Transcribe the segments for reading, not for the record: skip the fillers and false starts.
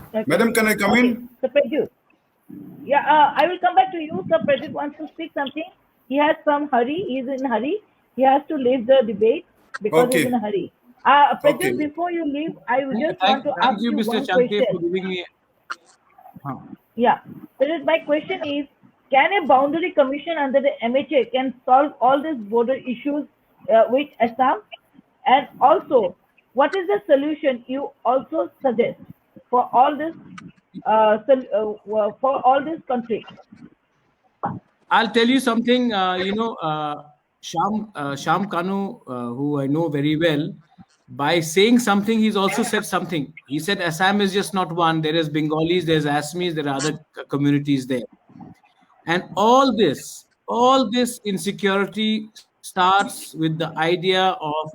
Okay. Madam, can I come in? So Pradyut. Yeah, I will come back to you. Sir Pradyut wants to speak something. He has some hurry. He is in hurry. He has to leave the debate because he's in Okay, a hurry. okay. Pradyut, before you leave, I would just Thank, want to thank ask you, you Mr. one Chhangte, for question. giving me. Yeah. Pradyut, my question is, can a boundary commission under the MHA can solve all these border issues with Assam? And also, what is the solution you also suggest for all this for all this conflict? I'll tell you something. Sham Kanu, who I know very well, by saying something, he's also said something. He said Assam is just not one. There is Bengalis, there's Assamese, there are other communities there, and all this insecurity starts with the idea of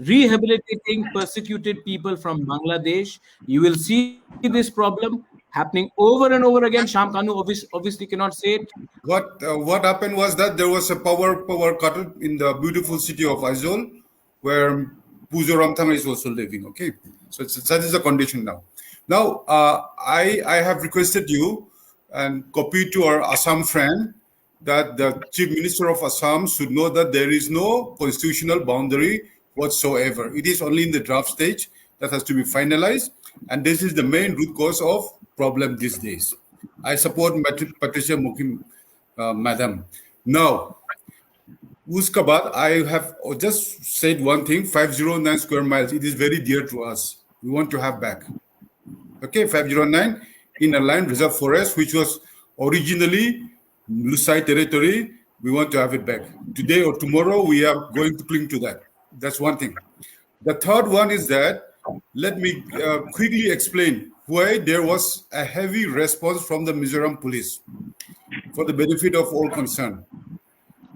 rehabilitating persecuted people from Bangladesh. You will see this problem happening over and over again. Sham Kanu obviously cannot say it. What happened was that there was a power cut in the beautiful city of Aizawl, where Pujo Ramthanga is also living. Okay, so that is the condition now. Now, I have requested you and copied to our Assam friend that the Chief Minister of Assam should know that there is no constitutional boundary whatsoever. It is only in the draft stage that has to be finalized, and this is the main root cause of problem these days. I support Patricia Mukim, madam. Now, Uskabad, I have just said one thing, 509 square miles. It is very dear to us. We want to have back. Okay, 509 in a line reserve forest, which was originally Lusai territory. We want to have it back. Today or tomorrow, we are going to cling to that. That's one thing. The third one is that, let me quickly explain why there was a heavy response from the Mizoram police for the benefit of all concerned.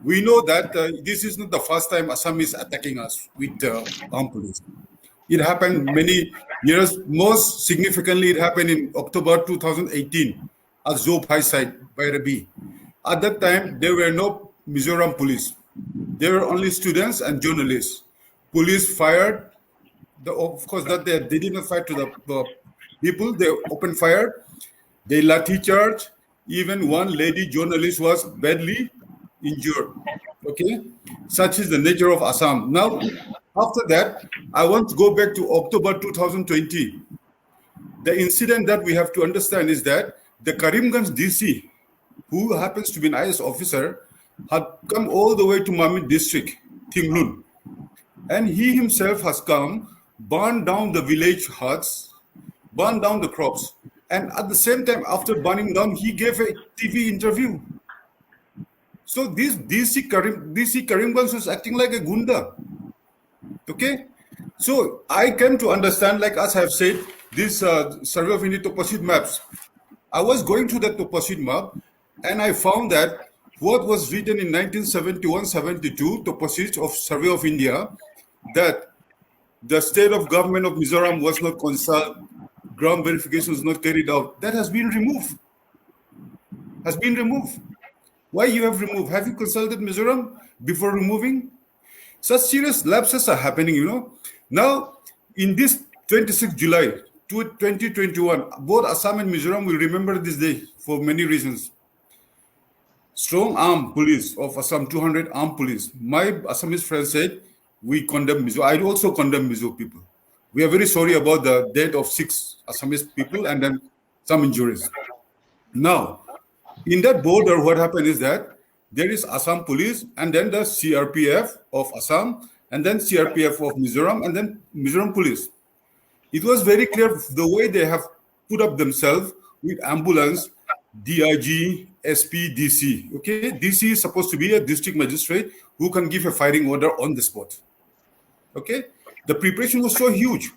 We know that this is not the first time Assam is attacking us with armed police. It happened many years. Most significantly, it happened in October 2018 at Zopai site by Rabi. At that time, there were no Mizoram police. There were only students and journalists. Police fired. Of course, that they did not fire to the people. They opened fire. They lathi charge. Even one lady journalist was badly injured. Okay, such is the nature of Assam. Now, after that, I want to go back to October 2020. The incident that we have to understand is that the Karimganj DC, who happens to be an IS officer, had come all the way to Mamit district, Thinglun. And he himself has come, burned down the village huts, burned down the crops. And at the same time, after burning down, he gave a TV interview. So this DC Karimganj was acting like a gunda. Okay? So I came to understand, like as I have said, this Survey of India toposit maps. I was going through that toposit map and I found that what was written in 1971-72 toposit of Survey of India, that the state of government of Mizoram was not consulted, ground verification was not carried out. That has been removed. Has been removed. Why you have removed? Have you consulted Mizoram before removing? Such serious lapses are happening, you know. Now, in this 26th July 2021, both Assam and Mizoram will remember this day for many reasons. Strong armed police of Assam, 200 armed police. My Assamese friend said, we condemn Mizo. I also condemn Mizo people. We are very sorry about the death of 6 Assamese people and then some injuries. Now, in that border, what happened is that there is Assam police and then the CRPF of Assam and then CRPF of Mizoram and then Mizoram police. It was very clear the way they have put up themselves with ambulance, DIG, SP, DC. Okay, DC is supposed to be a district magistrate who can give a firing order on the spot. Okay, the preparation was so huge.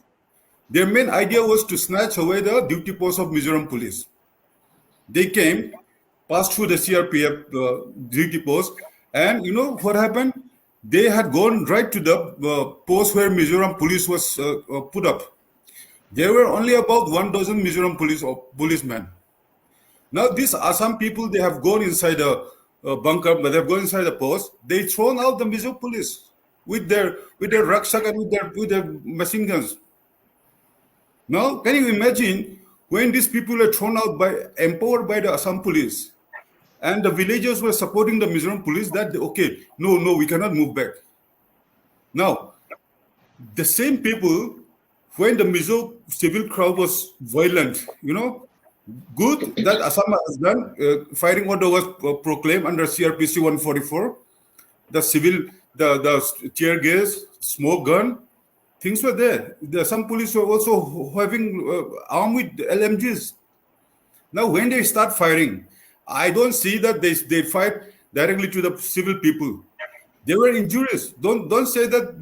Their main idea was to snatch away the duty post of Mizoram police. They came, passed through the CRPF duty post, and you know what happened? They had gone right to the post where Mizoram police was put up. There were only about 1 dozen Mizoram policemen. Now these Assam people, they have gone inside a bunker, but they have gone inside the post. They thrown out the Mizo police with their rucksack and with their machine guns. Now, can you imagine when these people were thrown out empowered by the Assam police, and the villagers were supporting the Mizoram police that, okay, no, we cannot move back. Now, the same people, when the Mizo civil crowd was violent, good that Assam has done, firing order was proclaimed under CRPC 144, the tear gas, smoke gun, things were there. Some police were also having armed with LMGs. Now, when they start firing, I don't see that they fight directly to the civil people. They were injurious. Don't say that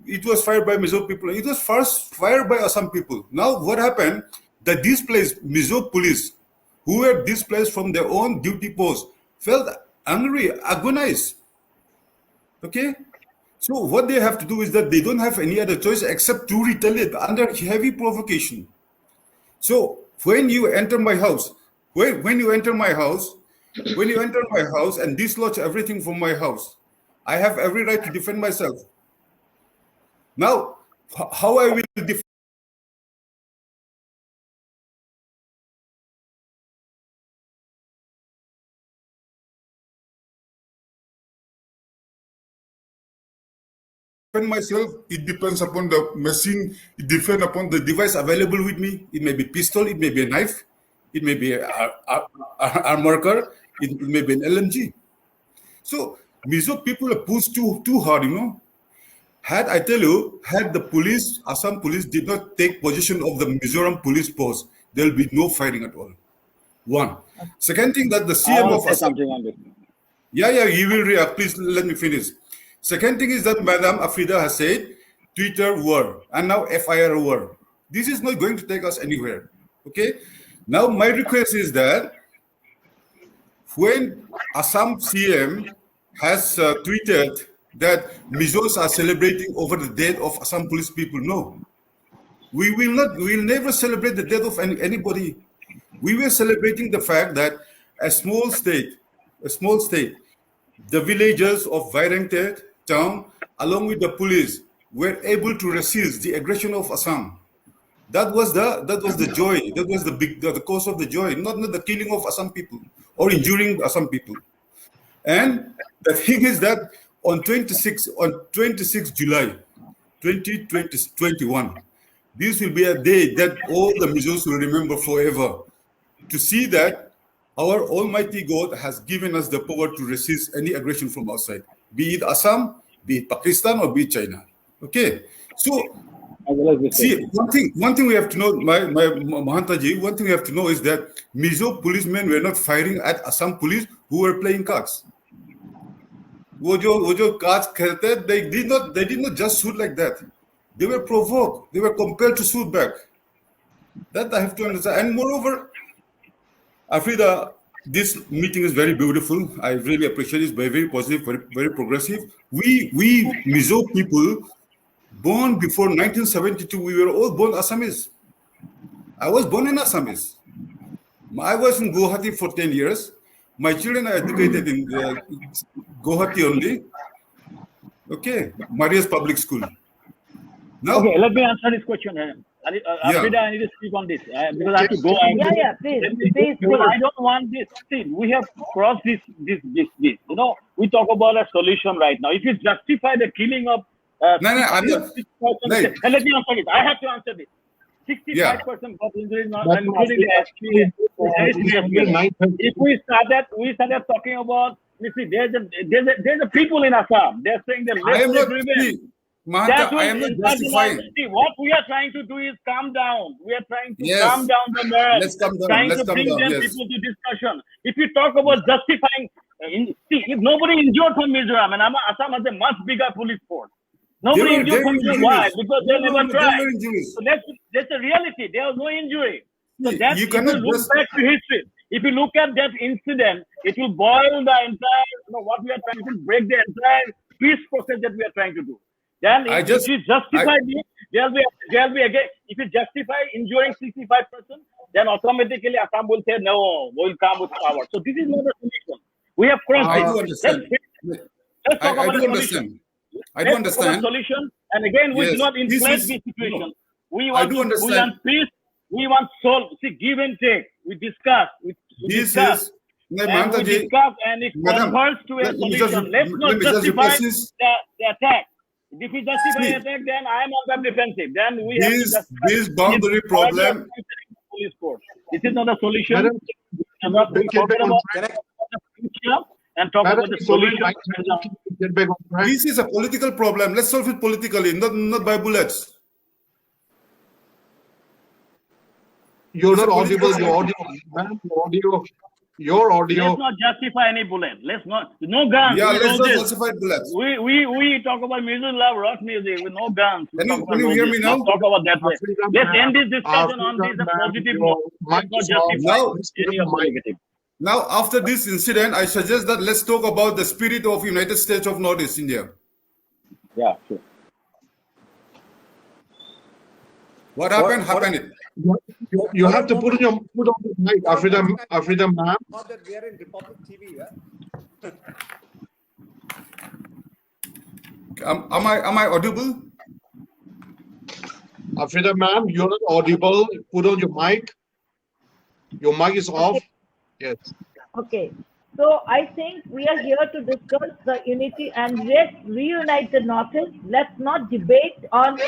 it was fired by Mizo people. It was first fired by Assam people. Now, what happened? The displaced Mizo police, who were displaced from their own duty post, felt angry, agonized. Okay? So what they have to do is that they don't have any other choice except to retaliate under heavy provocation. So when you enter my house, when you enter my house and dislodge everything from my house, I have every right to defend myself. Now, how I will defend myself, it depends upon the machine, it depends upon the device available with me. It may be pistol, it may be a knife, it may be a armor car, it may be an LMG. So Mizo people are pushed too hard, Had the police, Assam police did not take possession of the Mizoram police post, there will be no fighting at all. One. Second thing that the CM of Assam. Yeah, you will react. Please let me finish. Second thing is that Madam Afrida has said Twitter war and now FIR war. This is not going to take us anywhere. Okay. Now my request is that when Assam CM has tweeted that Mizos are celebrating over the death of Assam police people, no. We will never celebrate the death of anybody. We were celebrating the fact that a small state, the villagers of Vairengte town, along with the police, were able to resist the aggression of Assam. That was the joy. That was the cause of the joy, not the killing of Assam people or injuring Assam people. And the thing is that on 26 July 2021, this will be a day that all the Mizos will remember forever, to see that our Almighty God has given us the power to resist any aggression from outside, be it Assam, be it Pakistan, or be it China. Okay, so see, one thing we have to know, my Mahanta ji, one thing we have to know is that Mizo policemen were not firing at Assam police who were playing cards. वो जो cards खेलते, they did not just shoot like that. They were provoked. They were compelled to shoot back. That I have to understand. And moreover, Afrida, this meeting is very beautiful. I really appreciate it. It's very positive, very progressive. We Mizo people, born before 1972, we were all born Assamese. I was born in Assamese. I was in Guwahati for 10 years. My children are educated in Guwahati only. Okay, Maria's public school. Now, okay, let me answer this question. Afrida, I need to speak on this because I have to go. Please. I don't want this. See, we have crossed this. We talk about a solution right now. If you justify the killing of I'm not. let me answer this. I have to answer this. 65% of injuries, including the SP. If we started talking about, you see, there's a people in Assam. They're saying that I am not. Mahanta, I am not justifying. See, what we are trying to do is calm down. We are trying to calm down the nerves. Let's calm down. Trying to bring them people to discussion. If you talk about justifying, see, if nobody injured from Mizoram, and Assam has a much bigger police force. Nobody injured from Mizoram. Why? Because they never tried. So that's the reality. There was no injury. So that if you look back to history, if you look at that incident, it will boil the entire, what we are trying to break the entire peace process that we are trying to do. Then if you justify this, there'll be again. If you justify injuring 65%, then automatically Assam will say no, we'll come with power. So this is not a solution. We have crossed. I do understand. Let's talk about a solution. I do understand. Solution, and again, we do not inflate this situation. We I want do we understand. want peace. We want solve. See, give and take. We discuss. We This discuss. is, no, And we Mahantaji, discuss and it Madam, converts to a solution. Let's let not me just justify request this. the attack. If we justify See, attack, then I am on the defensive. Then we have to justify. this boundary Why we are problem. considering the police force. This is not a solution. Madam, We cannot get back forget on about track. the future and talk Madam, about the it's already solution. 9:30. Get back on track. This is a political problem. Let's solve it politically, not by bullets. You're It's a not audible. political Your audio, madam, your audio. Let's not justify any bullet. Let's not. No guns. Yeah, We let's know not this. falsify bullets. We talk about music, love rock music with no guns. We talk Can you about hear roses. me now? Let's talk about that way. African Let's man, end this discussion on this African man, positive your note. Let's mic not is off. justify Now- any of the Mic. negative. Now, after this incident, I suggest that let's talk about the spirit of United States of Northeast India. Yeah, sure. What happened? Happened. You have to put on the mic, African man. Not that we are in Republic TV, yeah? Am I audible? African man, you're not audible. Put on your mic. Your mic is off. Yes. Okay. So I think we are here to discuss the unity and let's reunite the Northeast. Let's not debate on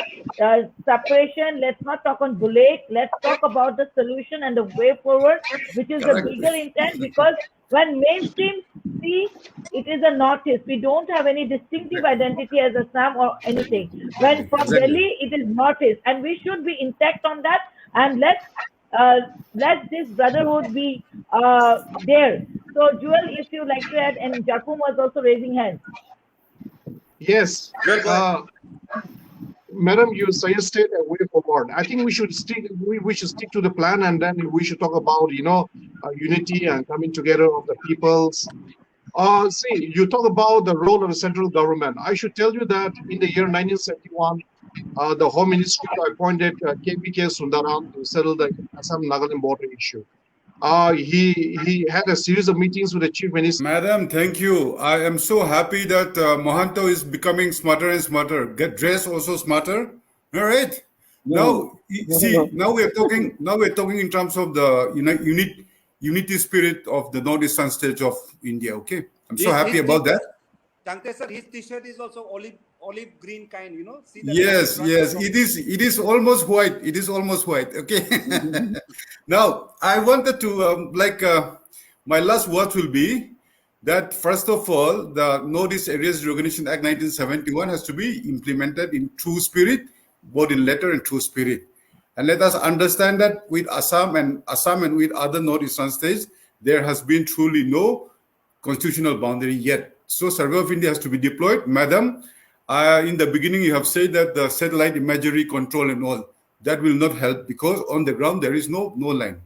separation. Let's not talk on bullet. Let's talk about the solution and the way forward, which is the Correct. bigger intent. Because when mainstream see it is a Northeast, we don't have any distinctive identity as Assam or anything. When from Exactly. Delhi, it is Northeast, and we should be intact on that. And let this brotherhood be there. So, Jewel, if you like to add, and Jakum was also raising hands. Yes. Madam, you suggested a way forward. I think we should stick. We should stick to the plan, and then we should talk about unity and coming together of the peoples. See, you talk about the role of the central government. I should tell you that in the year 1971, the Home Ministry appointed KPK Sundaram to settle the Assam-Nagaland border issue. He had a series of meetings with the chief minister. Madam, thank you. I am so happy that Mahanta is becoming smarter and smarter. Get dressed also smarter. All right. Now, now we're talking. Now we're talking in terms of the unity spirit of the northeastern states of India. Okay, I'm so happy about that. Chhangte sir, his t-shirt is also olive green kind, See that Yes, front yes, from- it is. It is almost white. It is almost white. Okay. Now, I wanted to my last words will be that first of all, the Northeast Areas Reorganization Act 1971 has to be implemented in true spirit, both in letter and true spirit. And let us understand that with Assam and with other northeastern states, there has been truly no constitutional boundary yet. So Survey of India has to be deployed. Madam, in the beginning you have said that the satellite imagery control and all, that will not help because on the ground there is no line.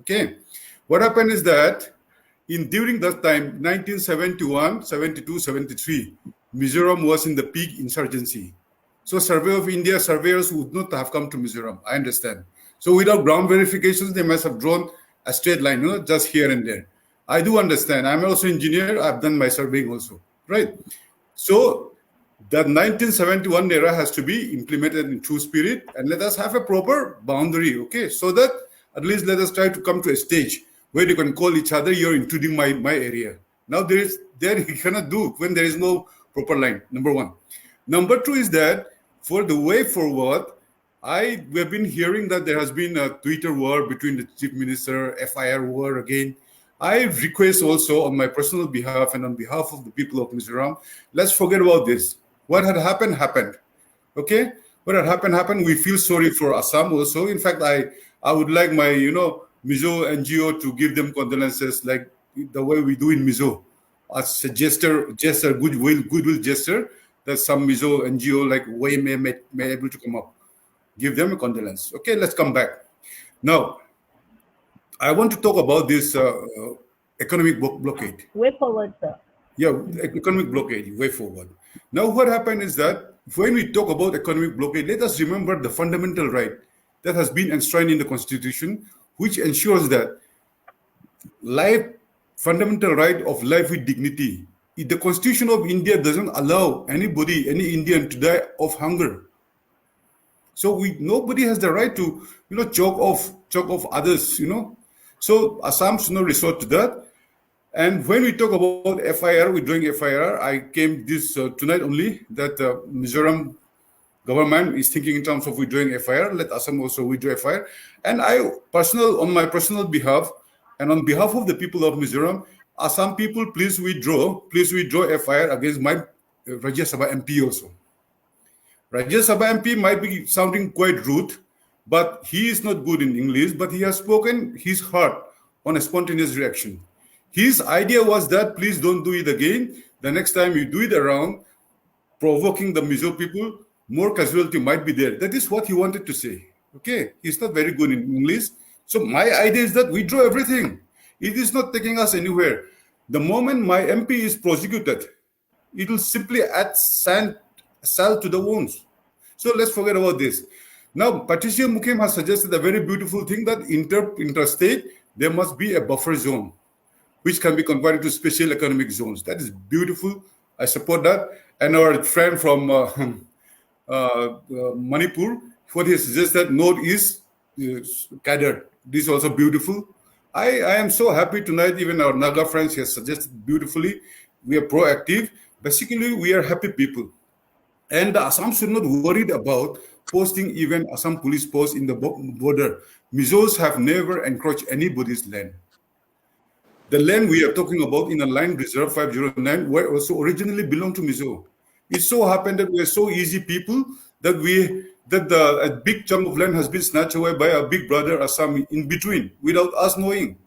Okay. What happened is that during that time, 1971, 72, 73, Mizoram was in the peak insurgency. So Survey of India surveyors would not have come to Mizoram, I understand. So without ground verifications, they must have drawn a straight line, just here and there. I do understand. I'm also an engineer. I've done my surveying also, right? So the 1971 era has to be implemented in true spirit, and let us have a proper boundary, okay? So that at least let us try to come to a stage where you can call each other, you're intruding my area. Now there you cannot do when there is no proper line, number one. Number two is that for the way forward, we have been hearing that there has been a Twitter war between the chief minister, FIR war again. I request also on my personal behalf and on behalf of the people of Mizoram, let's forget about this. What had happened, happened. Okay? What had happened. We feel sorry for Assam also. In fact, I would like my, Mizo NGO to give them condolences like the way we do in Mizo. As a gesture, goodwill gesture, that some Mizo NGO like way may able to come up. Give them a condolence. Okay, let's come back. Now, I want to talk about this economic blockade. Way forward, sir. Yeah, economic blockade, way forward. Now, what happened is that when we talk about economic blockade, let us remember the fundamental right that has been enshrined in the Constitution, which ensures that fundamental right of life with dignity. If the Constitution of India doesn't allow any Indian to die of hunger. So nobody has the right to, choke off others, So Assam should not resort to that. And when we talk about FIR, we're doing FIR. I came this tonight only that Mizoram government is thinking in terms of withdrawing FIR. Let Assam also withdraw FIR. And on my personal behalf, and on behalf of the people of Mizoram, Assam people, please withdraw FIR against my Rajya Sabha MP also. Rajya Sabha MP might be sounding quite rude, but he is not good in English, but he has spoken his heart on a spontaneous reaction. His idea was that please don't do it again. The next time you do it around, provoking the Mizo people, more casualty might be there. That is what he wanted to say. Okay, he's not very good in English. So my idea is that we draw everything. It is not taking us anywhere. The moment my MP is prosecuted, it will simply add salt to the wounds. So let's forget about this. Now, Patricia Mukim has suggested a very beautiful thing that interstate, there must be a buffer zone, which can be converted to special economic zones. That is beautiful. I support that. And our friend from Manipur, what he suggested, Northeast cadre. This is also beautiful. I am so happy tonight. Even our Naga friends have suggested beautifully. We are proactive. Basically, we are happy people. And the Assam should not worried about posting even Assam police posts in the border. Mizos have never encroached anybody's land. The land we are talking about in a line reserve 509 were also originally belonged to Mizo. It so happened that we are so easy people that a big chunk of land has been snatched away by a big brother Assam in between without us knowing.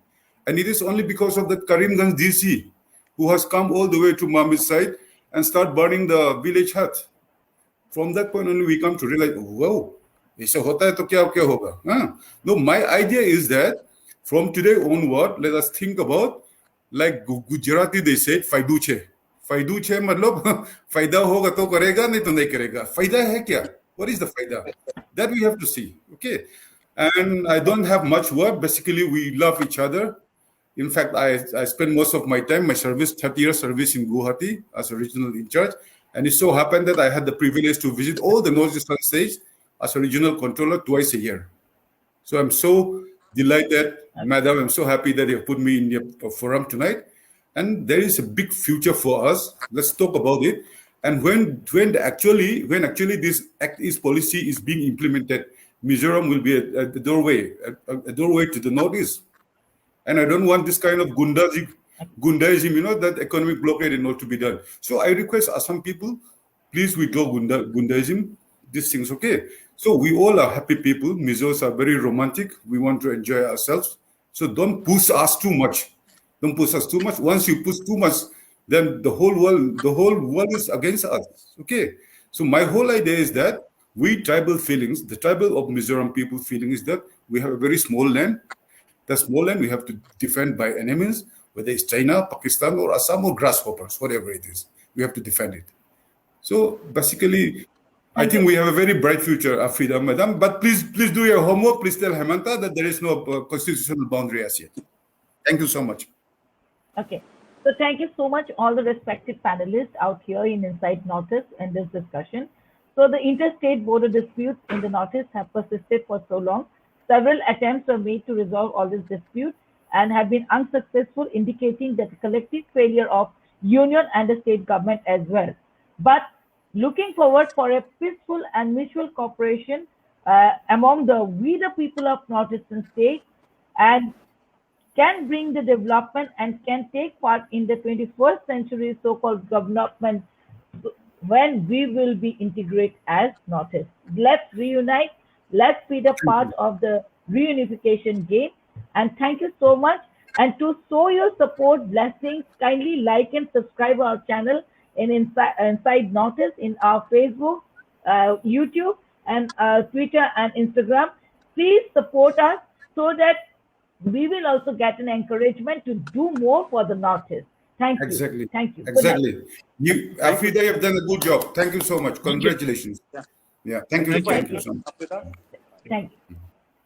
And it is only because of that Karimganj DC who has come all the way to Mahmud's side and start burning the village hut. From that point on, we come to realize, wow, ऐसा होता है तो क्या होगा? No, my idea is that from today onward, let us think about, like Gujarati they said, faiduche. Faiduche मतलब फायदा होगा तो करेगा नहीं तो नहीं करेगा. फायदा है क्या? What is the faida? That we have to see. Okay. And I don't have much word. Basically, we love each other. In fact, I spent most of my time, my service, 30-year service in Guwahati as a regional in charge. And it so happened that I had the privilege to visit all the northeastern states as a regional controller twice a year. So I'm so delighted, Madam. I'm so happy that you put me in your forum tonight. And there is a big future for us. Let's talk about it. And when actually this Act East policy is being implemented, Mizoram will be a doorway to the northeast. And I don't want this kind of gundaism, that economic blockade and all to be done. So I request Assam people, please withdraw gundaism. These things, okay? So we all are happy people. Mizos are very romantic. We want to enjoy ourselves. So don't push us too much. Don't push us too much. Once you push too much, then the whole world is against us. Okay. So my whole idea is that the tribal of Mizoram people feeling is that we have a very small land. The small land we have to defend by enemies, whether it's China, Pakistan, or Assam, or grasshoppers, whatever it is. We have to defend it. So basically, I think we have a very bright future, Afrida, madam. But please do your homework. Please tell Hemanta that there is no constitutional boundary as yet. Thank you so much. Okay. So thank you so much, all the respective panelists out here in Inside Northeast in this discussion. So the interstate border disputes in the Northeast have persisted for so long. Several attempts were made to resolve all these disputes and have been unsuccessful, indicating that the collective failure of union and the state government as well. But looking forward for a peaceful and mutual cooperation among the people of Northeastern states, and can bring the development and can take part in the 21st century so-called development when we will be integrated as Northeast. Let's reunite. Let's be the part of the reunification game. And thank you so much. And to show your support, blessings, kindly like and subscribe our channel in Inside Northeast in our Facebook, YouTube, and Twitter and Instagram. Please support us so that we will also get an encouragement to do more for the Northeast. Thank you. Exactly. Thank you. Exactly. You, Afrida, you have done a good job. Thank you so much. Congratulations. Yeah. Thank you. Thank you so much. Thank you.